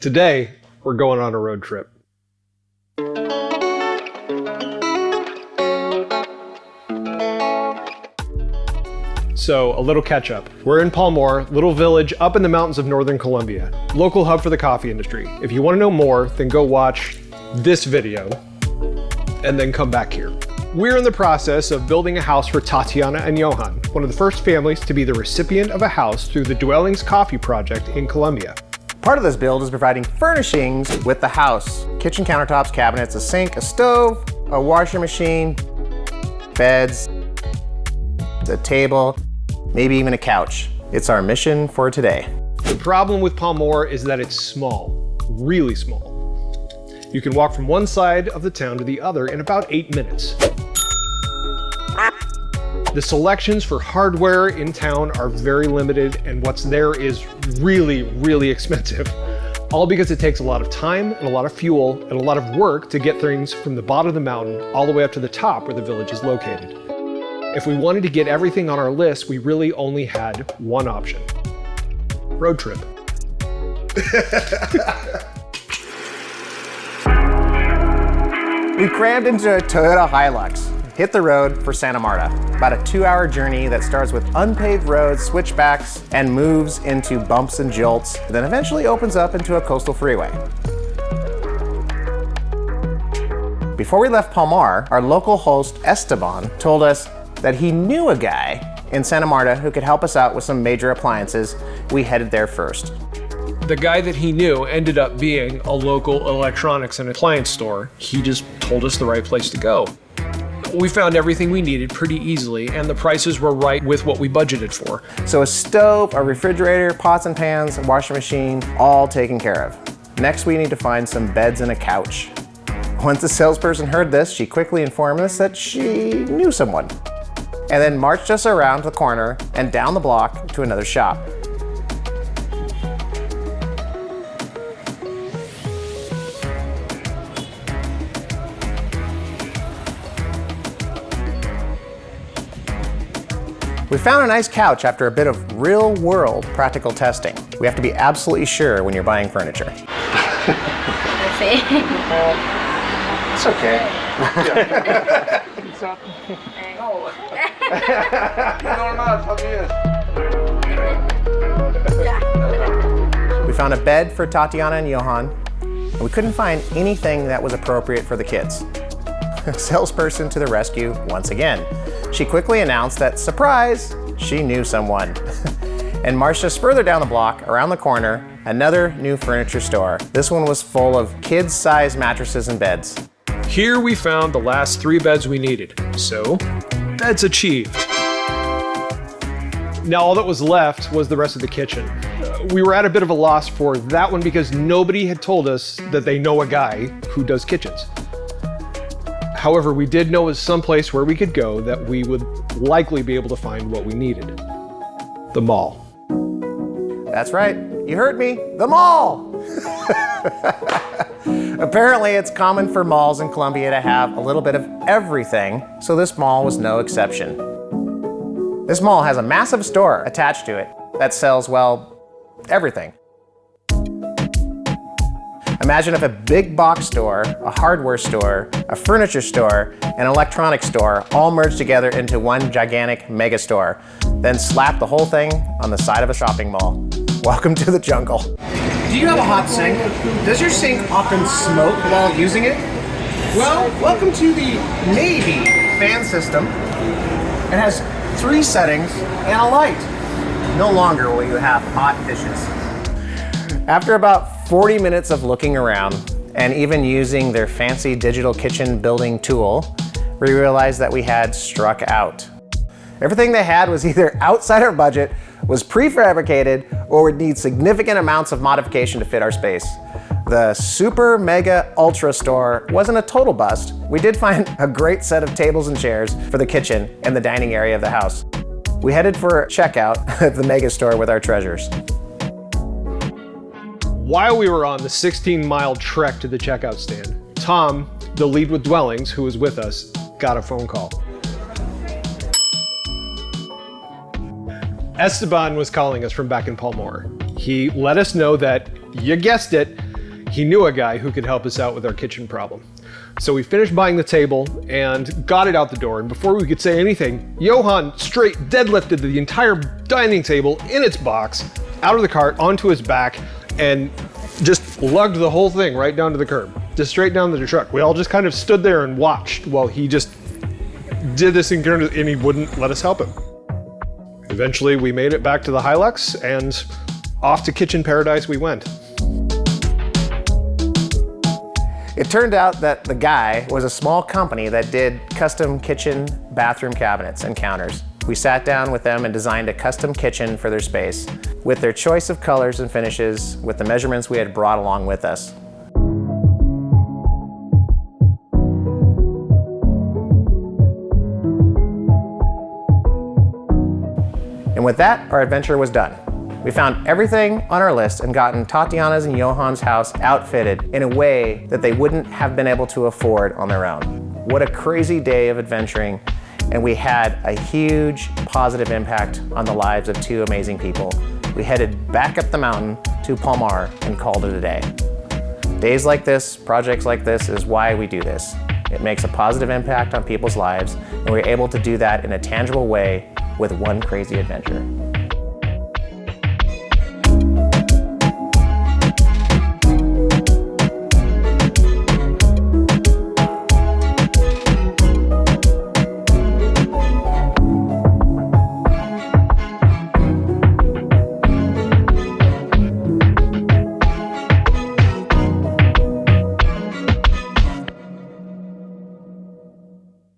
Today, we're going on a road trip. So, a little catch up. We're in Palmore, little village up in the mountains of northern Colombia, local hub for the coffee industry. If you want to know more, then go watch this video and then come back here. We're in the process of building a house for Tatiana and Johan, one of the first families to be the recipient of a house through the Dwellings Coffee Project in Colombia. Part of this build is providing furnishings with the house. Kitchen countertops, cabinets, a sink, a stove, a washing machine, beds, a table, maybe even a couch. It's our mission for today. The problem with Palmore is that it's small, really small. You can walk from one side of the town to the other in about 8 minutes. The selections for hardware in town are very limited, and what's there is really, really expensive. All because it takes a lot of time and a lot of fuel and a lot of work to get things from the bottom of the mountain all the way up to the top where the village is located. If we wanted to get everything on our list, we really only had one option. Road trip. We crammed into a Toyota Hilux, hit the road for Santa Marta. About a 2-hour journey that starts with unpaved roads, switchbacks, and moves into bumps and jolts, then eventually opens up into a coastal freeway. Before we left Palmar, our local host Esteban told us that he knew a guy in Santa Marta who could help us out with some major appliances. We headed there first. The guy that he knew ended up being a local electronics and appliance store. He just told us the right place to go. We found everything we needed pretty easily, and the prices were right with what we budgeted for. So a stove, a refrigerator, pots and pans, a washing machine, all taken care of. Next, we need to find some beds and a couch. Once the salesperson heard this, she quickly informed us that she knew someone, and then marched us around the corner and down the block to another shop. We found a nice couch after a bit of real-world practical testing. We have to be absolutely sure when you're buying furniture. Sí. It's okay. We found a bed for Tatiana and Johan, and we couldn't find anything that was appropriate for the kids. Salesperson to the rescue once again. She quickly announced that, surprise, she knew someone, and marched us further down the block, around the corner, another new furniture store. This one was full of kids-sized mattresses and beds. Here we found the last 3 beds we needed, so beds achieved. Now all that was left was the rest of the kitchen. We were at a bit of a loss for that one because nobody had told us that they know a guy who does kitchens. However, we did know of some place where we could go that we would likely be able to find what we needed. The mall. That's right, you heard me, the mall! Apparently it's common for malls in Colombia to have a little bit of everything, so this mall was no exception. This mall has a massive store attached to it that sells, well, everything. Imagine if a big box store, a hardware store, a furniture store, and an electronics store all merged together into one gigantic mega store, then slap the whole thing on the side of a shopping mall. Welcome to the jungle. Do you have a hot sink? Does your sink often smoke while using it? Well, welcome to the Navy fan system. It has 3 settings and a light. No longer will you have hot dishes. After about 40 minutes of looking around and even using their fancy digital kitchen building tool, we realized that we had struck out. Everything they had was either outside our budget, was prefabricated, or would need significant amounts of modification to fit our space. The super mega ultra store wasn't a total bust. We did find a great set of tables and chairs for the kitchen and the dining area of the house. We headed for checkout at the mega store with our treasures. While we were on the 16-mile trek to the checkout stand, Tom, the lead with Dwellings, who was with us, got a phone call. Esteban was calling us from back in Palmore. He let us know that, you guessed it, he knew a guy who could help us out with our kitchen problem. So we finished buying the table and got it out the door, and before we could say anything, Johan straight deadlifted the entire dining table in its box out of the cart onto his back and just lugged the whole thing right down to the curb, just straight down to the truck. We all just kind of stood there and watched while he just did this and he wouldn't let us help him. Eventually we made it back to the Hilux and off to Kitchen Paradise we went. It turned out that the guy was a small company that did custom kitchen bathroom cabinets and counters. We sat down with them and designed a custom kitchen for their space with their choice of colors and finishes with the measurements we had brought along with us. And with that, our adventure was done. We found everything on our list and gotten Tatiana's and Johan's house outfitted in a way that they wouldn't have been able to afford on their own. What a crazy day of adventuring, and we had a huge positive impact on the lives of two amazing people. We headed back up the mountain to Palmar and called it a day. Days like this, projects like this is why we do this. It makes a positive impact on people's lives, and we're able to do that in a tangible way with one crazy adventure.